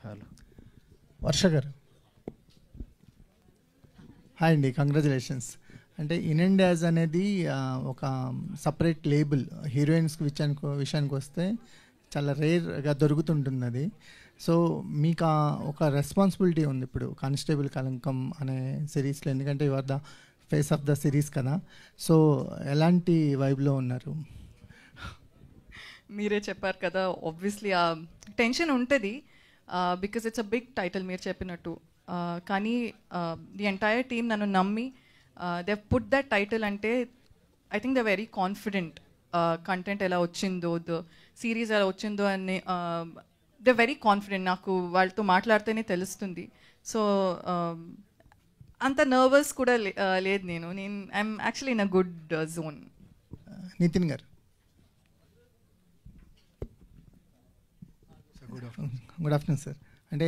చాలు. వర్ష గారు హాయ్ అండి, కంగ్రాచులేషన్స్. అంటే ఇన్ అండ్ యాజ్ అనేది ఒక సపరేట్ లేబుల్ హీరోయిన్స్ విషయానికి వస్తే చాలా రేర్గా దొరుకుతుంటుంది అది. సో మీకు ఒక రెస్పాన్సిబిలిటీ ఉంది ఇప్పుడు కానిస్టేబుల్ కలంకం అనే సిరీస్లో, ఎందుకంటే you are the face of the series కదా. సో ఎలాంటి వైబ్లో ఉన్నారు? మీరే చెప్పారు కదా, ఆబ్వియస్లీ ఆ టెన్షన్ ఉంటుంది because it's a big title మీరు చెప్పినట్టు. కానీ ది ఎంటైర్ టీమ్ నన్ను నమ్మి దే పుట్ దట్ టైటిల్. అంటే I think they very confident content ఎలా వచ్చిందో, ద సిరీస్ ఎలా వచ్చిందో అని దే వెరీ కాన్ఫిడెంట్. నాకు వాళ్ళతో మాట్లాడితేనే తెలుస్తుంది. సో అంత నర్వస్ కూడా లేదు నేను. I'm actually in a good zone. Nitin గారు గుడ్ ఆఫ్టర్నూన్ సార్. అంటే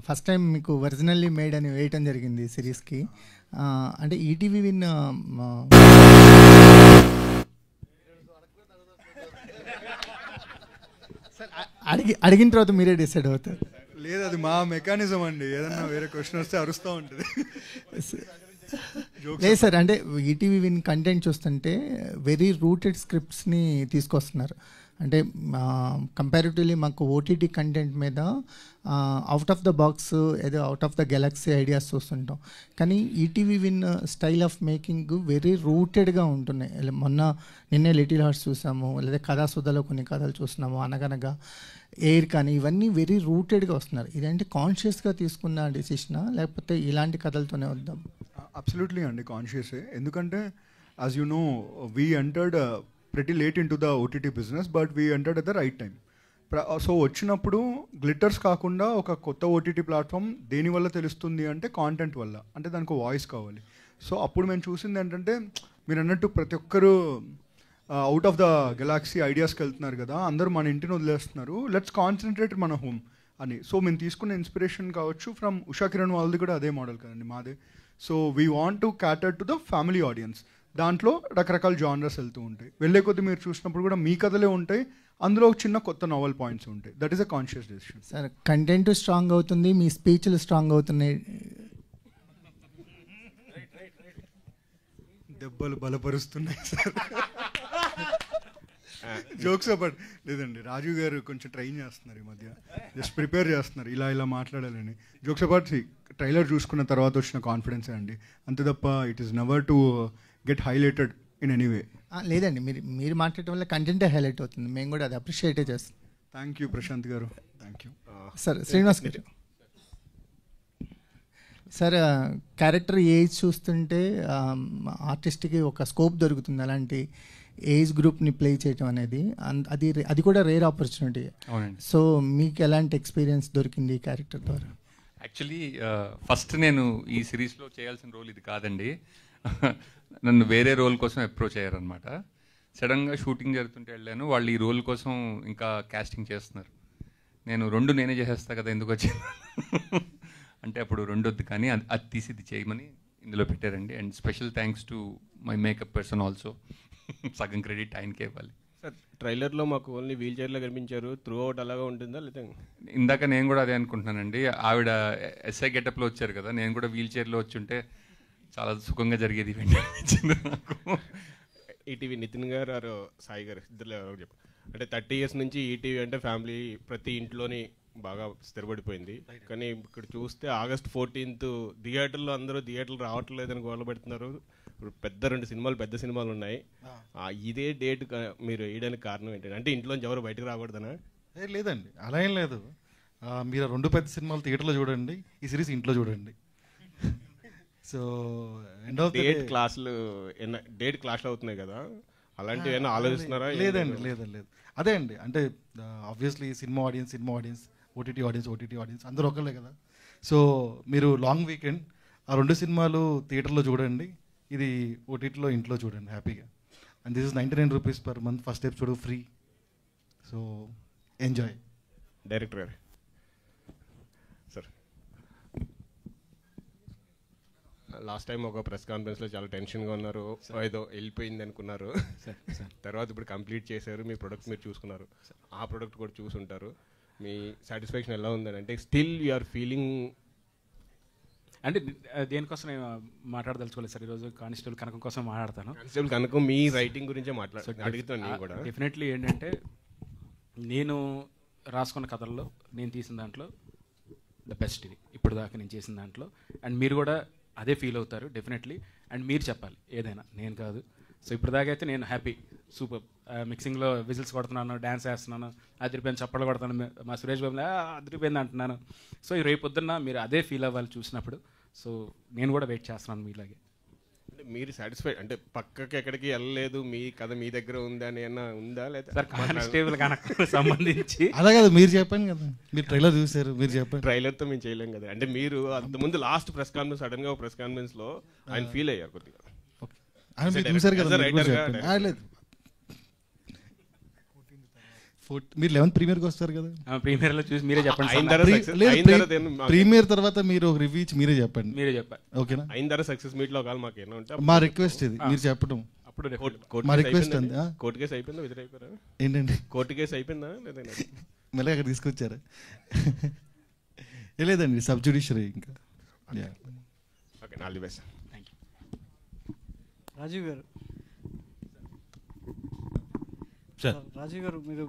ఫస్ట్ టైం మీకు ఒరిజినల్లీ మేడ్ అని వేయటం జరిగింది సిరీస్కి. అంటే ఈటీవీ విన్ అడిగిన తర్వాత మీరే డిసైడ్ అవుతారు. లేదు, అది మా మెకానిజం అండి. ఏదన్నా వేరే క్వశ్చన్ వస్తే అరుస్తూ ఉంటుంది. లేదు సార్, అంటే ఈటీవీ విన్ కంటెంట్ చూస్తుంటే వెరీ రూటెడ్ స్క్రిప్ట్స్ని తీసుకొస్తున్నారు. అంటే కంపారిటివ్లీ మాకు ఓటీటీ కంటెంట్ మీద అవుట్ ఆఫ్ ద బాక్స్ ఏదో out of the galaxy ideas చూస్తుంటాం. కానీ ETV Win style of making very రూటెడ్గా ఉంటున్నాయి. నిన్నే లిటిల్ హార్ట్స్ చూసాము, లేదా కథాసుధలో కొన్ని కథలు చూస్తున్నాము, అనగనగా ఎయిర్ కానీ ఇవన్నీ వెరీ రూటెడ్గా వస్తున్నారు. ఇదేంటి కాన్షియస్గా తీసుకున్న డెసిషనా, లేకపోతే ఇలాంటి కథలతోనే వద్దాం? అబ్సల్యూట్లీ అండి, కాన్షియసే. ఎందుకంటే as you know we entered pretty late into the OTT business, but we entered at the right time. So వచ్చినప్పుడు గ్లిటర్స్ కాకుండా ఒక కొత్త ఓటీటీ ప్లాట్ఫామ్ దేనివల్ల తెలుస్తుంది అంటే కాంటెంట్ వల్ల. అంటే దానికి వాయిస్ కావాలి. సో అప్పుడు మేము చూసింది ఏంటంటే, మీరు అన్నట్టు ప్రతి ఒక్కరు అవుట్ ఆఫ్ ద గెలాక్సీ ఐడియాస్కి వెళ్తున్నారు కదా, అందరూ మన ఇంటిని వదిలేస్తున్నారు, లెట్స్ కాన్సన్ట్రేట్ మన హోమ్ అని. సో మేము తీసుకున్న ఇన్స్పిరేషన్ కావచ్చు ఫ్రమ్ ఉషా కిరణ్ వాళ్ళది కూడా అదే మోడల్ కదండి మాదే. So we want to క్యాటర్ to the family audience. దాంట్లో రకరకాల జానర్స్ వెళ్తూ ఉంటాయి. వెళ్ళే కొద్దీ మీరు చూసినప్పుడు కూడా మీ కథలే ఉంటాయి, అందులో చిన్న కొత్త నావెల్ పాయింట్స్ ఉంటాయి. That is a conscious decision. Sir content strong అవుతుంది, మీ స్పీచ్లు స్ట్రాంగ్ అవుతున్నాయి, దెబ్బలు బలపరుస్తున్నాయి సార్. జోక్స్ అబౌట్ లేదండి, రాజు గారు కొంచెం ట్రైన్ చేస్తున్నారు ఈ మధ్య, జస్ట్ ప్రిపేర్ చేస్తున్నారు ఇలా ఇలా మాట్లాడాలని. జోక్స్ అబౌట్ ట్రైలర్ చూసుకున్న తర్వాత వచ్చిన కాన్ఫిడెన్సే అండి, అంతే తప్ప it is never to get highlighted in any way. లేదండి, మీరు మాట్లాడటం వల్ల కంటెంటే హైలైట్ అవుతుంది, మేము కూడా అది అప్రిషియేటే చేస్తాం. థ్యాంక్ యూ ప్రశాంత్ గారు, థ్యాంక్ యూ సార్. శ్రీనివాస్ గారు సార్, క్యారెక్టర్ ఏజ్ చూస్తుంటే ఆర్టిస్ట్కి ఒక స్కోప్ దొరుకుతుంది అలాంటి ఏజ్ గ్రూప్ని ప్లే చేయటం అనేది. అది కూడా రేర్ ఆపర్చునిటీ. సో మీకు ఎలాంటి ఎక్స్పీరియన్స్ దొరికింది ఈ క్యారెక్టర్ ద్వారా? యాక్చువల్లీ ఫస్ట్ నేను ఈ సిరీస్లో చేయాల్సిన రోల్ ఇది కాదండి. నన్ను వేరే రోల్ కోసం అప్రోచ్ అయ్యారనమాట. సడన్గా షూటింగ్ జరుగుతుంటే వెళ్ళాను, వాళ్ళు ఈ రోల్ కోసం ఇంకా కాస్టింగ్ చేస్తున్నారు. నేనే చేసేస్తా కదా, ఎందుకు వచ్చాను అంటే అప్పుడు రెండొద్దు కానీ అది తీసి ఇది చేయమని ఇందులో పెట్టారండి. And special thanks to my makeup person also. సగం క్రెడిట్ ఆయనకే ఇవ్వాలి. సార్ ట్రైలర్లో మాకు ఓన్లీ వీల్ చైర్లో కనిపించారు, త్రూ అవుట్ అలాగా ఉంటుందా లేదా? ఇందాక నేను కూడా అదే అనుకుంటున్నానండి. ఆవిడ ఎస్ఐ గెటప్లో వచ్చారు కదా, నేను కూడా వీల్ చైర్లో వచ్చి ఉంటే చాలా సుఖంగా జరిగేది నాకు. ఈటీవీ నితిన్ గారు ఆరు సాయి గారు ఇద్దరు చెప్పు, అంటే 30 years నుంచి ఈటీవీ అంటే ఫ్యామిలీ ప్రతి ఇంట్లోని బాగా స్థిరపడిపోయింది. కానీ ఇక్కడ చూస్తే August 14th థియేటర్లో అందరూ థియేటర్లు రావట్లేదని గోల పెడుతున్నారు. ఇప్పుడు పెద్ద సినిమాలు ఉన్నాయి. ఇదే డేట్ మీరు వేయడానికి కారణం ఏంటంటే, అంటే ఇంట్లోంచి ఎవరు బయటకు రాకూడదనా? లేదండి, అలా ఏం లేదు. మీరు 2 పెద్ద సినిమాలు థియేటర్లో చూడండి, ఈ సిరీస్ ఇంట్లో చూడండి. సో డేట్ క్లాస్లు అవుతున్నాయి కదా, అలాంటివి ఏమైనా ఆలోచిస్తున్నారా? లేదండి, లేదు. అదే అండి, అంటే obviously cinema audience, OTT audience అందరూ ఒకళ్ళే కదా. సో మీరు లాంగ్ వీకెండ్ ఆ 2 సినిమాలు థియేటర్లో చూడండి, ఇది ఓటీటీలో ఇంట్లో చూడండి హ్యాపీగా. And this is 99 rupees per month, first episode free. So enjoy. Director గారు సార్, లాస్ట్ టైం ఒక ప్రెస్ కాన్ఫరెన్స్లో చాలా టెన్షన్గా ఉన్నారు, ఏదో వెళ్ళిపోయింది అనుకున్నారు. తర్వాత ఇప్పుడు కంప్లీట్ చేశారు, మీ ప్రొడక్ట్ మీరు చూసుకున్నారు, ఆ ప్రొడక్ట్ కూడా చూసుంటారు. మీ సాటిస్ఫాక్షన్ ఎలా ఉందని, అంటే స్టిల్ యు ఆర్ ఫీలింగ్? అంటే దేనికోసం నేను మాట్లాడదలుచుకోలేదు సార్ ఈరోజు. కానిస్టేబుల్ కనకం కోసం మాట్లాడతాను. కానిస్టేబుల్ కనకం మీ రైటింగ్ గురించే అడుగుతాను నేను కూడా. డెఫినెట్లీ ఏంటంటే నేను రాసుకున్న కథల్లో నేను తీసిన దాంట్లో ద బెస్ట్ ఇది ఇప్పుడు దాకా నేను చేసిన దాంట్లో. అండ్ మీరు కూడా అదే ఫీల్ అవుతారు డెఫినెట్లీ. అండ్ మీరు చెప్పాలి ఏదైనా, నేను కాదు. సో ఇప్పుడు దాకా అయితే నేను హ్యాపీ, సూపర్. మిక్సింగ్లో విజిల్స్ కొడుతున్నాను, డ్యాన్స్ వేస్తున్నాను, అదిరిపోయింది చప్పట్లు కొడుతున్నాను, మా సురేష్ బాబు అదిరిపోయింది అంటున్నాను. సో రేపు పొద్దున్న మీరు అదే ఫీల్ అవ్వాలి చూసినప్పుడు. సో నేను కూడా వెయిట్ చేస్తున్నాను మీలాగే. అంటే మీరు సాటిస్ఫైడ్ అంటే పక్కకి ఎక్కడికి వెళ్ళలేదు, మీ కథ మీ దగ్గర ఉందా అని ఏమన్నా ఉందా? లేదా సార్ కానిస్టేబుల్ కనకు సంబంధించి అలా కదా మీరు చెప్పండి కదా, మీరు ట్రైలర్ చూసారు, మీరు చెప్పండి. ట్రైలర్తో మేము చేయలేం కదా. అంటే మీరు అంతకుముందు లాస్ట్ ప్రెస్ కాన్ఫరెన్స్ సడన్గా ఒక ప్రెస్ కాన్ఫరెన్స్లో ఆయన ఫీల్ అయ్యారు కొద్దిగా. ఆయన మీరు చూసారు కదా, మీరు కూడా చెప్పండి. లేదు మీరు 11th ప్రీమియర్కి వస్తారు కదా, ప్రీమియర్లో చూసి మీరే చెప్పండి. ప్రీమియర్ తర్వాత మీరు ఒక రివ్యూ ఇచ్చి మీరే చెప్పండి. మీరే చెప్పండి ఓకేనా? అయిన తర్వాత సక్సెస్ మీట్లో ఒకవేళ మాకు ఏమన్నా ఉంటే మా రిక్వెస్ట్ ఇది, మీరు చెప్పడం. అప్పుడు మా రిక్వెస్ట్ అండి. కోర్టు కేసు అయిపోయిందా, ఎదురైపోయారా? ఏంటండి కోర్టు కేసు అయిపోయిందా లేదా? మళ్ళీ అక్కడ తీసుకొచ్చారా? లేదండి, సబ్ జ్యుడిషియరీ ఇంకా. Okay, all the best. Thank you. Rajiv గారు, సార్ రాజీవ్ గారు, మీరు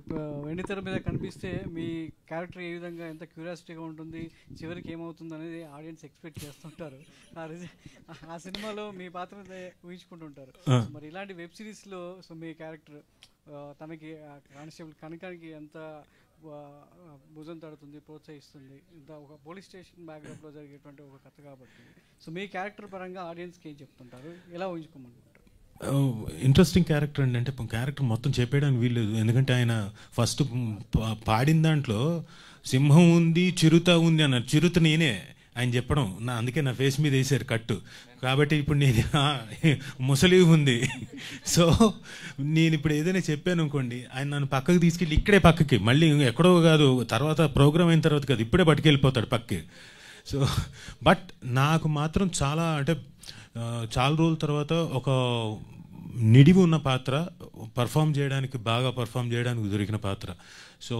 వెండితెర మీద కనిపిస్తే మీ క్యారెక్టర్ ఏ విధంగా ఎంత క్యూరియాసిటీగా ఉంటుంది, చివరికి ఏమవుతుంది అనేది ఆడియన్స్ ఎక్స్పెక్ట్ చేస్తుంటారు. ఆ సినిమాలో మీ పాత్ర ఊహించుకుంటుంటారు. మరి ఇలాంటి వెబ్ సిరీస్లో సో మీ క్యారెక్టర్ తనకి కానిస్టేబుల్ కనకానికి ఎంత భుజం తడుతుంది, ప్రోత్సహిస్తుంది, ఇంత ఒక పోలీస్ స్టేషన్ బ్యాక్గ్రౌండ్లో జరిగేటువంటి ఒక కథ కాబట్టి సో మీ క్యారెక్టర్ పరంగా ఆడియన్స్కి ఏం చెప్తుంటారు, ఎలా ఊహించుకోమంటారు? ఇంట్రెస్టింగ్ క్యారెక్టర్ అండి. అంటే క్యారెక్టర్ మొత్తం చెప్పేయడానికి వీల్లేదు, ఎందుకంటే ఆయన ఫస్ట్ పాడిన దాంట్లో సింహం ఉంది, చిరుత ఉంది అన్నారు. చిరుత నేనే ఆయన చెప్పడం, అందుకే నా ఫేస్ మీద వేసారు కట్టు. కాబట్టి ఇప్పుడు నేను ముసలి ఉంది. సో నేను ఇప్పుడు ఏదైనా చెప్పాను అనుకోండి, ఆయన నన్ను పక్కకు తీసుకెళ్ళి ఇక్కడే పక్కకి, మళ్ళీ ఎక్కడో కాదు, తర్వాత ప్రోగ్రామ్ అయిన తర్వాత కాదు, ఇప్పుడే పట్టుకెళ్ళిపోతాడు పక్కకి. సో బట్ నాకు మాత్రం చాలా అంటే చాలా రోజుల తర్వాత ఒక నిడివి ఉన్న పాత్ర, బాగా పర్ఫామ్ చేయడానికి దొరికిన పాత్ర. సో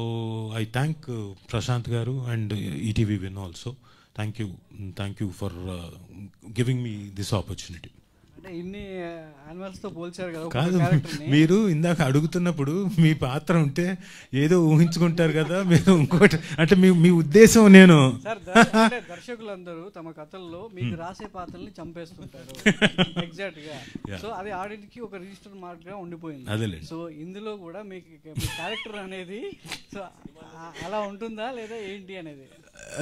ఐ థ్యాంక్ ప్రశాంత్ గారు and ETV win also. Thank you for giving me this opportunity. అంటే ఇన్ని యానిమల్స్తో పోల్చారు కదా కాదు, మీరు ఇందాక అడుగుతున్నప్పుడు మీ పాత్ర ఉంటే ఏదో ఊహించుకుంటారు కదా మీరు, ఇంకోటి అంటే మీ ఉద్దేశం. నేను సార్ దర్శకులందరూ తమ కథల్లో మీకు రాసే పాత్రల్ని చంపేస్తుంటారు ఎగ్జాక్ట్ గా. సో అది ఆడియన్స్ కి ఒక రిజిస్టర్ మార్క్ గా ఉండిపోయింది. అదేలే. సో ఇందులో కూడా మీ క్యారెక్టర్ అనేది సో అలా ఉంటుందా లేదా ఏంటి అనేది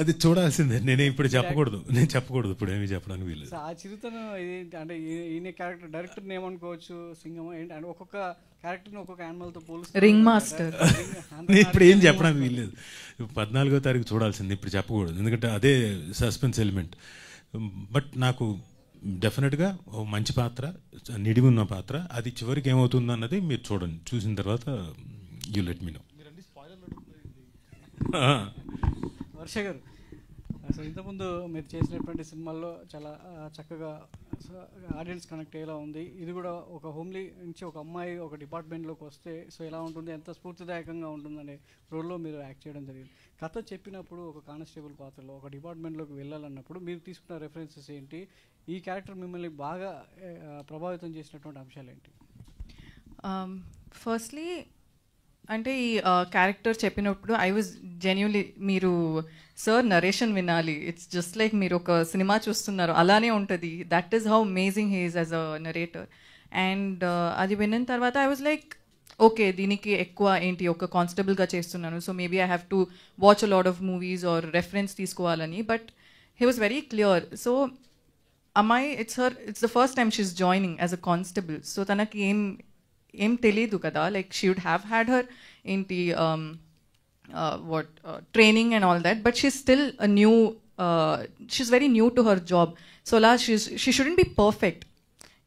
అది చూడాల్సిందే. ఇప్పుడు చెప్పకూడదు, ఇప్పుడు ఏమి చెప్పడానికి వీలు. ఆ చిరుతను అంటే ఈయన క్యారెక్టర్ డైరెక్టర్ ఏమనుకోవచ్చు, సింగం ఏంటి అంటే ఒక్కొక్క క్యారెక్టర్ ఒక్కొక్క యానిమల్ తో పోలుస్తారు. రింగ్ మాస్టర్ ఇప్పుడు ఏం చెప్పడానికి వీల్లేదు. 14వ తారీఖు చూడాల్సింది, ఇప్పుడు చెప్పకూడదు, ఎందుకంటే అదే సస్పెన్స్ ఎలిమెంట్. బట్ నాకు డెఫినెట్గా ఓ మంచి పాత్ర, నిడివి ఉన్న పాత్ర. అది చివరికి ఏమవుతుంది అన్నది మీరు చూడండి, చూసిన తర్వాత యూ లెట్ మీ నో. వర్ష గారు, సో ఇంతకుముందు మీరు చేసినటువంటి సినిమాల్లో చాలా చక్కగా ఆడియన్స్ కనెక్ట్ అయ్యేలా ఉంది. ఇది కూడా ఒక హోమ్లీ నుంచి ఒక అమ్మాయి ఒక డిపార్ట్మెంట్లోకి వస్తే సో ఎలా ఉంటుంది, ఎంత స్ఫూర్తిదాయకంగా ఉంటుందనే రోల్లో మీరు యాక్ట్ చేయడం జరిగింది. కథ చెప్పినప్పుడు ఒక కానిస్టేబుల్ పాత్రలో ఒక డిపార్ట్మెంట్లోకి వెళ్ళాలన్నప్పుడు మీరు తీసుకున్న రెఫరెన్సెస్ ఏంటి, ఈ క్యారెక్టర్ మిమ్మల్ని బాగా ప్రభావితం చేసినటువంటి అంశాలు ఏంటి? ఫస్ట్లీ అంటే ఈ క్యారెక్టర్ చెప్పినప్పుడు ఐ వాజ్ జెన్యున్లీ, మీరు సార్ నరేషన్ వినాలి, ఇట్స్ జస్ట్ లైక్ మీరు ఒక సినిమా చూస్తున్నారు అలానే ఉంటుంది. That is how amazing he is as a narrator. And అది విన్న తర్వాత ఐ వాజ్ లైక్ ఓకే, దీనికి ఎక్కువ ఏంటి ఒక కానిస్టేబుల్గా చేస్తున్నాను, so maybe I have to watch a lot of movies or reference తీసుకోవాలని. But he was very clear. So అమ్మాయి it's the first time she's joining as a constable. So తనకి ఏం తెలీదు కదా, like she would have had her ఏంటి training and all that, but she's still she's very new to her job. So she shouldn't be perfect.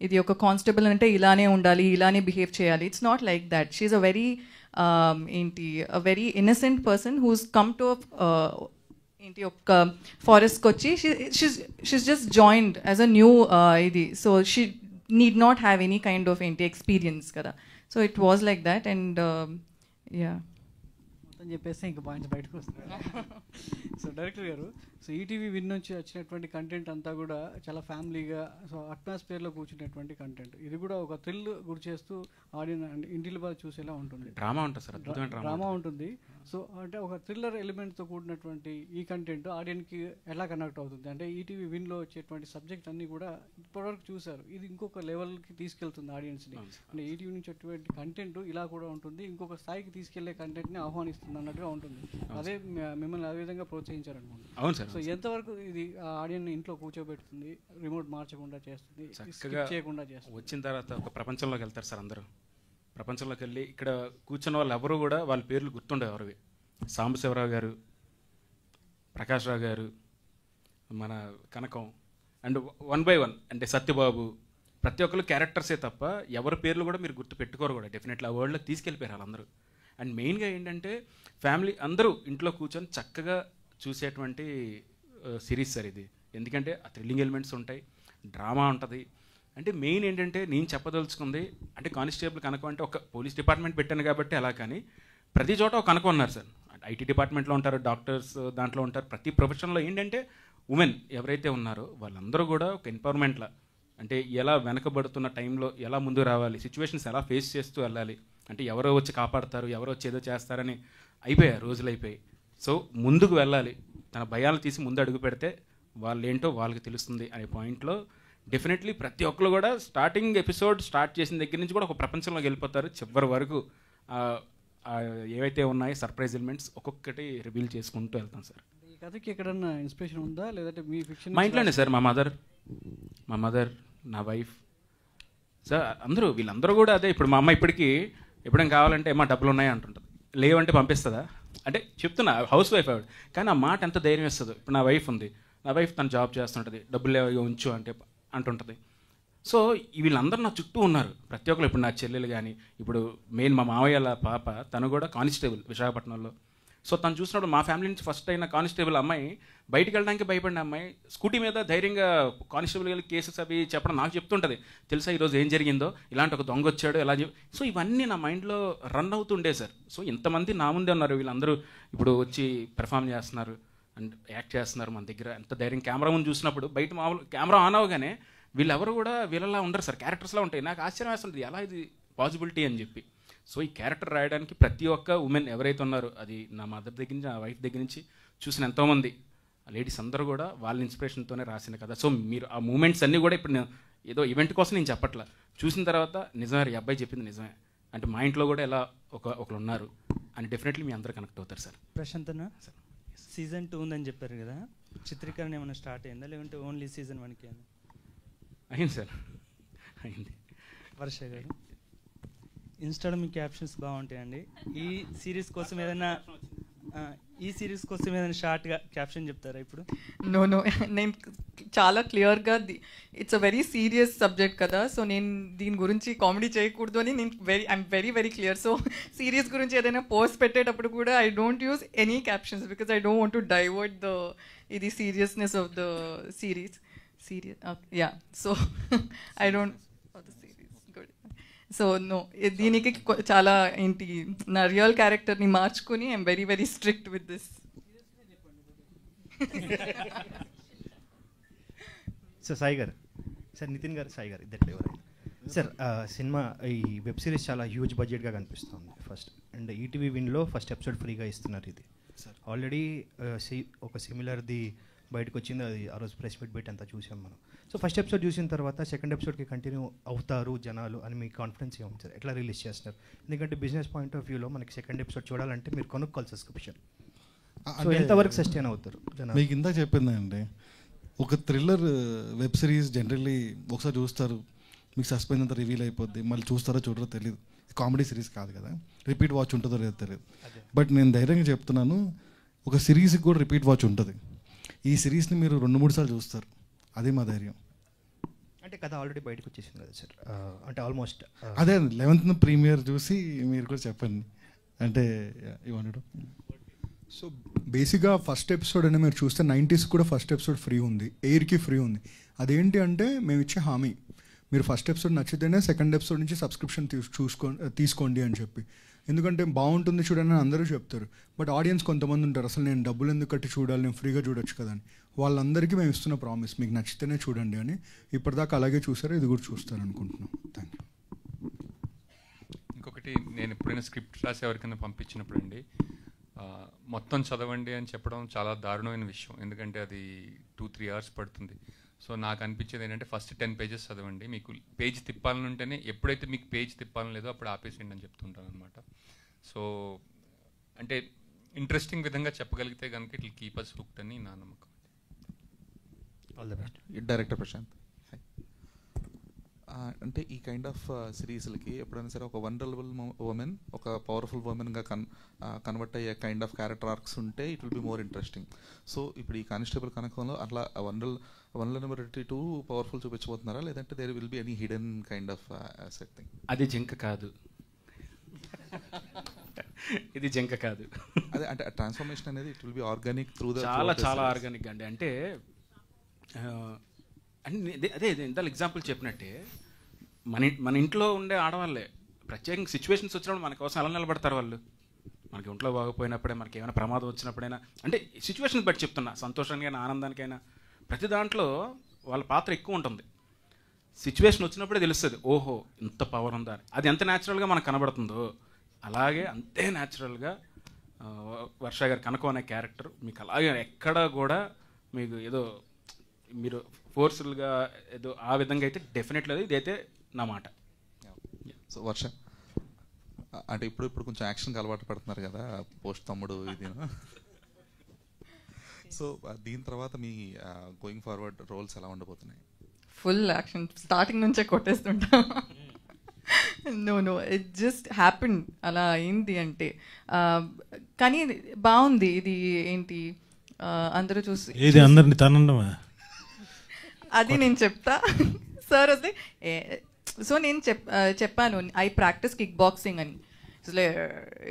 Idi oka constable ante ilane undali, ilane behave cheyali. It's not like that. She's a very a very innocent person who's come to oka forest kochi. She's just joined as a new so she need not have any kind of experience kada. So it was like that, and yeah. మొత్తం చెప్పేస్తే ఇంకా points బయటకు వస్తాయి. So director గారు, so ETV win నుంచి వచ్చినటువంటి content అంతా కూడా చాలా ఫ్యామిలీగా, సో అట్మాస్ఫియర్లో కూర్చున్నటువంటి కంటెంట్. ఇది కూడా ఒక థ్రిల్ గురి చేస్తూ ఆడియన్స్ ఇంటిలో బాగా చూసేలా ఉంటుంది. డ్రామా ఉంటుంది సార్, అద్భుతమైన డ్రామా ఉంటుంది. సో అంటే ఒక థ్రిల్లర్ ఎలిమెంట్తో కూడినటువంటి ఈ కంటెంట్ ఆడియన్కి ఎలా కనెక్ట్ అవుతుంది అంటే ఈటీవీ విన్లో వచ్చేటువంటి సబ్జెక్ట్ అన్నీ కూడా ఇప్పటివరకు చూసారు, ఇది ఇంకొక లెవెల్కి తీసుకెళ్తుంది ఆడియన్స్ని. అంటే ఈటీవీ నుంచి వచ్చేటువంటి కంటెంట్ ఇలా కూడా ఉంటుంది, ఇంకొక స్థాయికి తీసుకెళ్లే కంటెంట్ని ఆహ్వానిస్తుంది అన్నట్టుగా ఉంటుంది. అదే మిమ్మల్ని ఆ విధంగా ప్రోత్సహించారనుకోండి. అవును సార్. సో ఎంతవరకు ఇది ఆడియన్ ఇంట్లో కూర్చోబెడుతుంది, రిమోట్ మార్చకుండా చేస్తుంది, చక్కగా చేయకుండా చేస్తుంది? వచ్చిన తర్వాత ఒక ప్రపంచంలోకి వెళ్తారు సార్ అందరూ. ప్రపంచంలోకి వెళ్ళి ఇక్కడ కూర్చున్న వాళ్ళు ఎవరు కూడా వాళ్ళ పేర్లు గుర్తుండేవి ఎవరివి. సాంబశివరావు గారు, ప్రకాష్ రావు గారు, మన కనకం, అండ్ 1 by 1 అంటే సత్యబాబు, ప్రతి ఒక్కరు క్యారెక్టర్సే తప్ప ఎవరి పేర్లు కూడా మీరు గుర్తు పెట్టుకోరు కూడా. డెఫినెట్లీ ఆ వరల్డ్లోకి తీసుకెళ్ళిపోయారు వాళ్ళందరూ. అండ్ మెయిన్గా ఏంటంటే ఫ్యామిలీ అందరూ ఇంట్లో కూర్చొని చక్కగా చూసేటువంటి సిరీస్ సార్ ఇది. ఎందుకంటే ఆ థ్రిల్లింగ్ ఎలిమెంట్స్ ఉంటాయి, డ్రామా ఉంటుంది. అంటే మెయిన్ ఏంటంటే నేను చెప్పదలుచుకుంది అంటే కానిస్టేబుల్ కనకం అంటే ఒక పోలీస్ డిపార్ట్మెంట్ పెట్టాను కాబట్టి అలా, కానీ ప్రతి చోట ఒక కనకం ఉన్నారు సార్. ఐటీ డిపార్ట్మెంట్లో ఉంటారు, డాక్టర్స్ దాంట్లో ఉంటారు. ప్రతి ప్రొఫెషన్లో ఏంటంటే ఉమెన్ ఎవరైతే ఉన్నారో వాళ్ళందరూ కూడా ఒక ఎంపవర్మెంట్లా, అంటే ఎలా వెనకబడుతున్న టైంలో ఎలా ముందుకు రావాలి, సిచ్యువేషన్స్ ఎలా ఫేస్ చేస్తూ వెళ్ళాలి, అంటే ఎవరో వచ్చి కాపాడతారు, ఎవరో వచ్చి ఏదో చేస్తారని అయిపోయాయి, రోజులు అయిపోయాయి. సో ముందుకు వెళ్ళాలి, తన భయాలు తీసి ముందు అడుగు పెడితే వాళ్ళు ఏంటో వాళ్ళకి తెలుస్తుంది అనే పాయింట్లో డెఫినెట్లీ ప్రతి ఒక్కరు కూడా స్టార్టింగ్ ఎపిసోడ్ స్టార్ట్ చేసిన దగ్గర నుంచి కూడా ఒక ప్రపంచంలోకి వెళ్ళిపోతారు. చివరి వరకు ఏవైతే ఉన్నాయో సర్ప్రైజ్ ఎలిమెంట్స్ ఒక్కొక్కటి రివీల్ చేసుకుంటూ వెళ్తాం సార్. ఈ కథకి ఎక్కడన్నా ఇన్స్పిరేషన్ ఉందా, లేదంటే మీ ఫిక్షన్? మా ఇంట్లోనే సార్, మా మదర్, నా వైఫ్ సార్, అందరూ వీళ్ళందరూ కూడా అదే. ఇప్పుడు మా అమ్మ ఇప్పటికీ ఎప్పుడైనా కావాలంటే మా డబ్బులు ఉన్నాయా అంటుంటుంది, లేవంటే పంపిస్తుందా అంటే చెప్తున్నా, హౌస్ వైఫ్ ఆవిడ, కానీ ఆ మాట ఎంత ధైర్యం ఇస్తుందో. ఇప్పుడు నా వైఫ్ ఉంది, నా వైఫ్ తను జాబ్ చేస్తుంటుంది, డబ్బులు లేవో ఉంచు అంటే అంటుంటుంది. సో వీళ్ళందరూ నా చుట్టూ ఉన్నారు ప్రతి ఒక్కరు. ఇప్పుడు నా చెల్లెలు కానీ, ఇప్పుడు మెయిన్ మా మావయ్యల పాప తను కూడా కానిస్టేబుల్ విశాఖపట్నంలో. సో తను చూసినప్పుడు మా ఫ్యామిలీ నుంచి ఫస్ట్ అయిన కానిస్టేబుల్ అమ్మాయి, బయటికి వెళ్ళడానికి భయపడిన అమ్మాయి స్కూటీ మీద ధైర్యంగా కానిస్టేబుల్ వెళ్ళి కేసెస్ అవి చెప్పడం నాకు చెప్తుంటుంది. తెలుసా ఈరోజు ఏం జరిగిందో, ఇలాంటి ఒక దొంగ వచ్చాడు ఎలా సో ఇవన్నీ నా మైండ్లో రన్ అవుతుండే సార్. సో ఇంతమంది నా ముందే ఉన్నారు, వీళ్ళందరూ ఇప్పుడు వచ్చి పెర్ఫామ్ చేస్తున్నారు అండ్ యాక్ట్ చేస్తున్నారు మన దగ్గర. ఎంత ధైర్యం కెమెరా ముందు చూసినప్పుడు, బయట మామూలు కెమెరా ఆన్ అవగానే వీళ్ళెవరు కూడా వీళ్ళలా ఉండరు సార్, క్యారెక్టర్స్లా ఉంటాయి. నాకు ఆశ్చర్యం వేస్తుంటుంది ఎలా ఇది పాసిబిలిటీ అని చెప్పి. సో ఈ క్యారెక్టర్ రాయడానికి ప్రతి ఒక్క ఉమెన్ ఎవరైతే ఉన్నారో, అది నా మదర్ దగ్గర నుంచి, నా వైఫ్ దగ్గర నుంచి చూసిన ఎంతోమంది లేడీస్ అందరూ కూడా వాళ్ళ ఇన్స్పిరేషన్తోనే రాసిన కదా. సో మీరు ఆ మూమెంట్స్ అన్నీ కూడా ఇప్పుడు నేను ఏదో ఈవెంట్ కోసం నేను చెప్పట్లా, చూసిన తర్వాత నిజమే, ఈ అబ్బాయి చెప్పింది నిజమే, అంటే మా ఇంట్లో కూడా ఎలా ఒకరు ఉన్నారు అని డెఫినెట్లీ మీ అందరూ కనెక్ట్ అవుతారు సార్. ప్రశాంత్ అన్న, సీజన్ 2 ఉందని చెప్పారు కదా, చిత్రీకరణ ఏమైనా స్టార్ట్ అయిందా, లేదంటే ఓన్లీ సీజన్ 1కి అయింది సార్? అయింది. వర్ష గారు, ఇన్స్టాలో మీ క్యాప్షన్స్ బాగుంటాయండి. ఈ సిరీస్ కోసం ఏదైనా షార్ట్గా క్యాప్షన్ చెప్తారా ఇప్పుడు? నో నేను చాలా క్లియర్గా it's a very serious subject కదా, సో నేను దీని గురించి కామెడీ చేయకూడదు అని నేను I'm very clear. So serious గురించి ఏదైనా పోస్ట్ పెట్టేటప్పుడు కూడా I don't use any captions because I don't want to divert ఇది seriousness of the serious. So I don't so no, దీనికి చాలా ఏంటి నా రియల్ క్యారెక్టర్ని మార్చుకుని I'm very strict with this. Sir Sai garu, sir Nitin garu, Sai garu ఇద్దరు ఎవరైనా సార్, సినిమా ఈ వెబ్ సిరీస్ చాలా హ్యూజ్ బడ్జెట్గా కనిపిస్తుంది ఫస్ట్. అండ్ ఈటీవీ విన్లో ఫస్ట్ ఎపిసోడ్ ఫ్రీగా ఇస్తున్నారు. ఇది సార్ ఆల్రెడీ ఒక సిమిలర్ది బయటకు వచ్చింది, అది ఆ రోజు ప్రెస్ మీట్ పెట్టి అంతా చూసాం మనం. సో ఫస్ట్ ఎపిసోడ్ చూసిన తర్వాత సెకండ్ ఎపిసోడ్కి కంటిన్యూ అవుతారు జనాలు అని మీ కాన్ఫిడెన్స్ ఏముంది సార్? ఎట్లా రిలీజ్ చేస్తున్నారు? ఎందుకంటే బిజినెస్ పాయింట్ ఆఫ్ వ్యూలో మనకి సెకండ్ ఎపిసోడ్ చూడాలంటే మీరు కొనుక్కోవాలి సబ్స్క్రిప్షన్. సో ఎంతవరకు సస్టైన్ అవుతారు జనాలు? మీకు ఇంత చెప్పిందండి, ఒక థ్రిల్లర్ వెబ్ సిరీస్ జనరల్లీ ఒకసారి చూస్తారు, మీకు సస్పెన్స్ అంతా రివీల్ అయిపోద్ది, మళ్ళీ చూస్తారో చూడరో తెలియదు. కామెడీ సిరీస్ కాదు కదా, రిపీట్ వాచ్ ఉంటుందో లేదో తెలియదు. బట్ నేను ధైర్యంగా చెప్తున్నాను, ఒక సిరీస్కి కూడా రిపీట్ వాచ్ ఉంటుంది. ఈ సిరీస్ని మీరు 2-3 సార్లు చూస్తారు, అదే మా ధైర్యం. అంటే కథ ఆల్రెడీ బయటకు వచ్చేసింది కదా సార్, అంటే ఆల్మోస్ట్ అదే 11th ప్రీమియర్ చూసి మీరు కూడా చెప్పండి అంటే ఇవ్వండి. సో బేసిక్గా ఫస్ట్ ఎపిసోడ్ అనేది మీరు చూస్తే 90s కూడా ఫస్ట్ ఎపిసోడ్ ఫ్రీ ఉంది, ఎయిర్కి ఫ్రీ ఉంది. అదేంటి అంటే మేము ఇచ్చే హామీ, మీరు ఫస్ట్ ఎపిసోడ్ నచ్చితేనే సెకండ్ ఎపిసోడ్ నుంచి సబ్స్క్రిప్షన్ తీసుకోండి అని చెప్పి. ఎందుకంటే బాగుంటుంది చూడని అందరూ చెప్తారు, బట్ ఆడియన్స్ కొంతమంది ఉంటారు అసలు నేను డబ్బులు ఎందుకు కట్టి చూడాలి, నేను ఫ్రీగా చూడొచ్చు కదా అని. వాళ్ళందరికీ మేము ఇస్తున్న ప్రామిస్, మీకు నచ్చితేనే చూడండి అని. ఇప్పటిదాకా అలాగే చూసారు, ఇది కూడా చూస్తారు అనుకుంటున్నాం. Thank you. ఇంకొకటి, నేను ఎప్పుడైనా స్క్రిప్ట్ రాసి ఎవరికైనా పంపించినప్పుడు అండి, మొత్తం చదవండి అని చెప్పడం చాలా దారుణమైన విషయం. ఎందుకంటే అది 2-3 hours పడుతుంది. సో నాకు అనిపించేది ఏంటంటే ఫస్ట్ 10 pages చదవండి, మీకు పేజ్ తిప్పాలని ఉంటేనే, ఎప్పుడైతే మీకు పేజ్ తిప్పాలని లేదో అప్పుడు ఆపేసేయండి అని చెప్తుంటాను అనమాట. సో అంటే ఇంట్రెస్టింగ్ విధంగా చెప్పగలిగితే కనుక it will keep us hooked అని నా నమ్మకం. All the best. Director Prashanth. అంటే ఈ కైండ్ ఆఫ్ సిరీస్లకి ఎప్పుడైనా సరే ఒక వనరబుల్ ఉమెన్ ఒక పవర్ఫుల్ ఉమెన్గా కన్వర్ట్ అయ్యే కైండ్ ఆఫ్ క్యారెక్టర్ ఆర్క్స్ ఉంటే it will be more interesting. So ఇప్పుడు ఈ కానిస్టేబుల్ కనకంలో అట్లా వనరబిలిటీ టు పవర్ఫుల్ చూపించబోతున్నారా, లేదంటే there will be any hidden kind of set thing? అది జింక కాదు, ఇది జింక కాదు. అదే అంటే ట్రాన్స్ఫర్మేషన్ అనేది it will B organic through the చాలా చాలా ఆర్గానిక్ అండి. అంటే అదే ఇంత ఎగ్జాంపుల్ చెప్పినట్టే మన ఇంట్లో ఉండే ఆడవాళ్ళే ప్రత్యేకంగా సిచ్యువేషన్స్ వచ్చినప్పుడు మన కోసం ఎలా నిలబడతారు వాళ్ళు. మనకి ఒంట్లో బాగోపోయినప్పుడే, మనకి ఏమైనా ప్రమాదం వచ్చినప్పుడైనా, అంటే సిచ్యువేషన్స్ బట్టి చెప్తున్నా, సంతోషానికైనా ఆనందానికైనా ప్రతి దాంట్లో వాళ్ళ పాత్ర ఎక్కువ ఉంటుంది. సిచ్యువేషన్ వచ్చినప్పుడే తెలుస్తుంది, ఓహో ఇంత పవర్ ఉందా. అది ఎంత న్యాచురల్గా మనకు కనబడుతుందో అలాగే అంతే న్యాచురల్గా వర్ష గారు కనకం అనే క్యారెక్టర్ మీకు అలాగే ఎక్కడా కూడా మీకు ఏదో మీరు ఫోర్స్ఫుల్గా ఏదో ఆ విధంగా అయితే డెఫినెట్లీ ఇదైతే నా మాట. సో వర్ష అంటే ఇప్పుడు కొంచెం యాక్షన్కి అలవాటు పడుతున్నారు కదా, పోస్ట్ తమ్ముడు ఇది. సో దీని తర్వాత మీ గోయింగ్ ఫార్వర్డ్ రోల్స్ ఎలా ఉండబోతున్నాయి? ఫుల్ యాక్షన్, స్టార్టింగ్ నుంచే కొట్టేస్తుంటా. నో ఇట్ జస్ట్ హ్యాపెన్, అలా అయింది అంటే. కానీ బాగుంది ఇది. ఏంటి అందరూ చూసి ఏది అందరిని తనండమా? అది నేను చెప్తా సార్ వస్తే. సో నేను చెప్పాను ఐ ప్రాక్టీస్ కిక్ బాక్సింగ్ అని. అసలు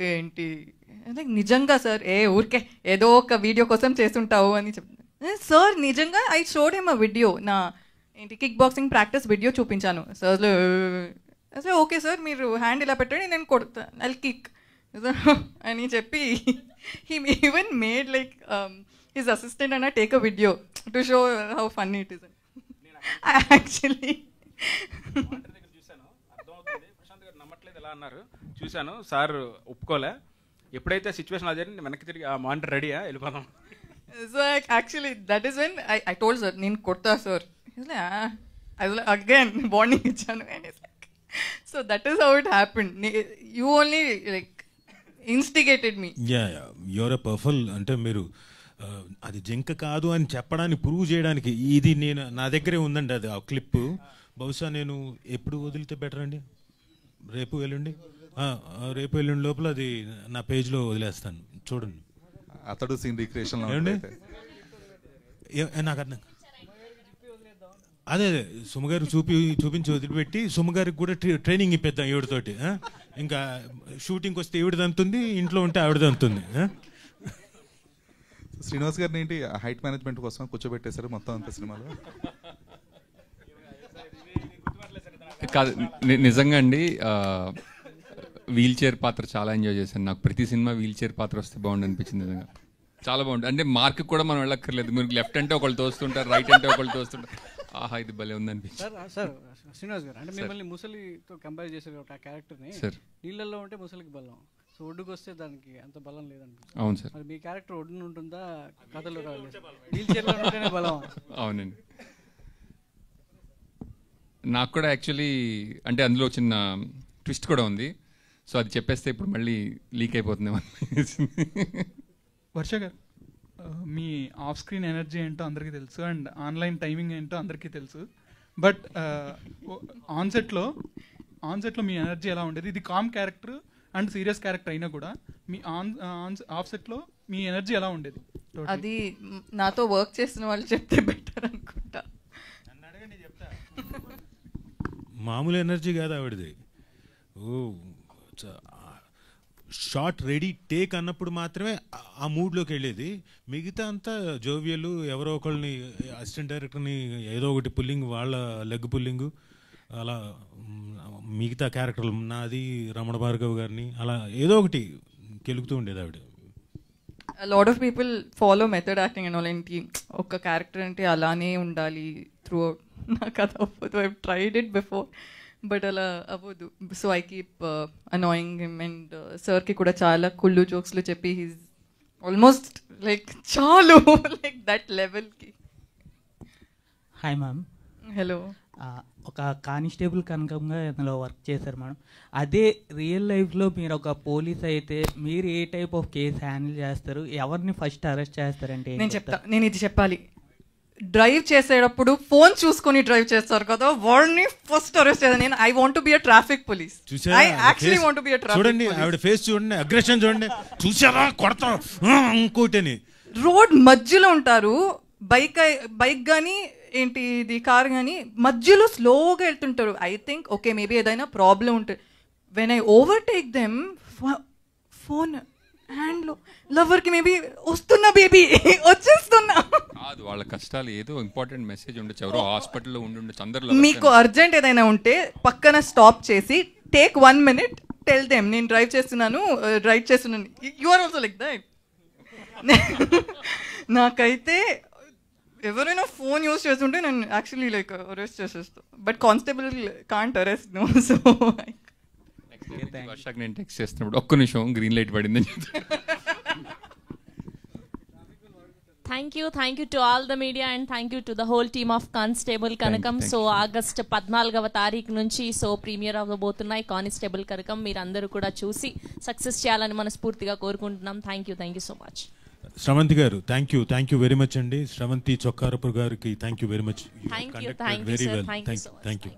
ఏంటి నిజంగా సార్, ఊరికే ఏదో ఒక వీడియో కోసం చేస్తుంటావు అని చెప్తాను సార్. నిజంగా I showed him a video, నా ఏంటి కిక్ బాక్సింగ్ ప్రాక్టీస్ వీడియో చూపించాను సార్. అసలు ఓకే సార్ మీరు హ్యాండ్ ఇలా పెట్టండి నేను కొడతా, ఐ కిక్ అని చెప్పి he even made like his assistant అన్న take a video to show how funny it is. Actually నమ్మట్లేదు ఎలా అన్నారు చూశాను సార్, ఒప్పుకోలే. ఎప్పుడైతే సిచ్యువేషన్ అదే వెనక్కి తిరిగి ఆ మానిటర్ రెడీయా వెళ్ళిపోదాం. So actually that is when I told sir నేను కొడతా సార్. అగైన్ వార్నింగ్ ఇచ్చాను. So that is how it happened. You only like instigated me. Your a పర్ఫుల్ అంటే మీరు అది జింక కాదు అని చెప్పడానికి ప్రూవ్ చేయడానికి ఇది నేను నా దగ్గరే ఉందండి అది ఆ క్లిప్. బహుశా నేను ఎప్పుడు వదిలితే బెటర్ అండి? రేపు ఎల్లుండి లోపల అది నా పేజ్లో వదిలేస్తాను, చూడండి. అతడు సీన్ రిక్రియేషన్ నాకు అర్థం. అదే సుమగారు చూపించి వదిలిపెట్టి సుమగారికి కూడా ట్రైనింగ్ ఇప్పిద్దాం ఈవిడతోటి. ఇంకా షూటింగ్కి వస్తే ఈవిడ దంతుంది, ఇంట్లో ఉంటే ఆవిడ దంతుంది. శ్రీనివాస్ గారిని ఏంటి హైట్ మేనేజ్మెంట్ కోసం కూర్చోబెట్టేశారు మొత్తం అంత సినిమాలో? కాదు, నిజంగా అండి వీల్ చైర్ పాత్ర చాలా ఎంజాయ్ చేశాను. నాకు ప్రతి సినిమా వీల్ చైర్ పాత్ర వస్తే బాగుండు అనిపించింది. నిజంగా చాలా బాగుంటుంది. అంటే మార్క్ కూడా మనం వెళ్ళక్కర్లేదు, మీరు లెఫ్ట్ అంటే ఒకళ్ళు తోస్తుంటారు, రైట్ అంటే ఒకళ్ళు తోస్తుంటారు. ఆహా ఇది భలే ఉంది అనిపించింది. సార్ శ్రీనివాస్ గారు అంటే మిమ్మల్ని ముసలితో కంపేర్ చేశారు ఆ క్యారెక్టర్ని. నీళ్ళల్లో ఉంటే ముసలికి బలం, సో ఒడ్డుకు వస్తే దానికి అంత బలం లేదనిపిస్తుంది. అవును సార్. మరి మీ క్యారెక్టర్ ఒడ్డున ఉంటుందా కథలో వీల్ చైర్లో ఉంటేనే బలం? అవునండి. నాకు కూడా యాక్చువల్లీ అంటే అందులో చిన్న ట్విస్ట్ కూడా ఉంది. సో అది చెప్పేస్తే ఇప్పుడు మళ్ళీ లీక్ అయిపోతుందేమో. వర్ష గారు మీ ఆఫ్ స్క్రీన్ ఎనర్జీ ఏంటో అందరికీ తెలుసు అండ్ ఆన్లైన్ టైమింగ్ ఏంటో అందరికీ తెలుసు. బట్ ఆన్సెట్లో మీ ఎనర్జీ ఎలా ఉండేది? ఇది calm character and serious character అయినా కూడా మీ ఆఫ్ సెట్లో మీ ఎనర్జీ ఎలా ఉండేది? అది నాతో వర్క్ చేసిన వాళ్ళు చెప్తే బెటర్ అనుకుంటా. మామూలు ఎనర్జీ కాదు ఆవిడది. షార్ట్ రెడీ టేక్ అన్నప్పుడు మాత్రమే ఆ మూడ్లోకి వెళ్ళేది. మిగతా అంతా జోవియలు, ఎవరో ఒకళ్ళని అసిస్టెంట్ డైరెక్టర్ని ఏదో ఒకటి పుల్లింగ్, వాళ్ళ లెగ్ పుల్లింగు, అలా మిగతా క్యారెక్టర్లు నాది రమణ భార్గవ్ గారిని అలా ఏదో ఒకటి కెలుగుతూ ఉండేది ఆవిడ. Lot of people follow method acting and all, ఏంటి ఒక క్యారెక్టర్ అంటే అలానే ఉండాలి త్రూ అవుట్. నాకు అది అవ్వదు. I tried it before but అలా అవ్వదు. So I keep annoying him. And సార్కి కూడా చాలా కుళ్ళు జోక్స్లు చెప్పి హీస్ ఆల్మోస్ట్ లైక్ చాలు లైక్ దట్ లెవెల్కి. Hi ma'am. హలో. ఒక కానిస్టేబుల్ కనకంగా ఇందులో వర్క్ చేశారు మేడం. అదే రియల్ లైఫ్లో మీరు ఒక పోలీస్ అయితే మీరు ఏ టైప్ ఆఫ్ కేసు హ్యాండిల్ చేస్తారు, ఎవరిని ఫస్ట్ అరెస్ట్ చేస్తారంటే? నేను చెప్తా, నేను ఇది చెప్పాలి. డ్రైవ్ చేసేటప్పుడు ఫోన్ చూసుకొని డ్రైవ్ చేస్తారు కదా, వాడిని ఫస్ట్ అరెస్ట్ చేయాలి. నేను I want to be a traffic police. I actually want to be a traffic. చూడండి ఆవిడ ఫేస్ చూడండి, అగ్రెషన్ చూడండి, చూసారా కొడతా ఇంకోటని. రోడ్ మధ్యలో ఉంటారు, బైక్ కానీ ఏంటి ఇది కార్ కానీ మధ్యలో స్లోగా వెళ్తుంటారు. ఐ థింక్ ఓకే మేబీ ఏదైనా ప్రాబ్లం ఉంటుంది. When I overtake them, phone హ్యాండ్లో లవర్కి మేబీ వస్తున్నా బేబీ వచ్చేస్తున్నా. కాదు, వాళ్ళ కష్టాలు ఏదో ఇంపార్టెంట్ మెసేజ్ ఉండొచ్చు, ఎవరో హాస్పిటల్లో ఉండొచ్చు. అందరూ మీకు అర్జెంట్ ఏదైనా ఉంటే పక్కన స్టాప్ చేసి టేక్ 1 minute, టెల్ దెమ్ నేను డ్రైవ్ చేస్తున్నాను. You are also like that. నాకైతే ఎవరైనా ఫోన్ యూస్ చేస్తుంటే నేను యాక్చువల్లీ లైక్ అరెస్ట్ చేసేస్తాను. But constable can't arrest no. So వర్షాకి నేను టెక్స్ట్ చేస్తున్నప్పుడు ఒక్క నిమిషం గ్రీన్ లైట్ పడిందని Thank you to all the media and thank you to the whole team of Constable Kanakam. So August 14వ తారీఖు నుంచి సో ప్రీమియర్ అవ్వబోతున్నాయి కానిస్టేబుల్ కనకం. మీరు అందరూ కూడా చూసి సక్సెస్ చేయాలని మనస్ఫూర్తిగా కోరుకుంటున్నాం. Thank you so much. Sravanthi గారు థ్యాంక్ యూ వెరీ మచ్ అండి. శ్రవంతి చొక్కారపు గారికి thank you very much. Thank you, sir. Thank you so much. Thank you.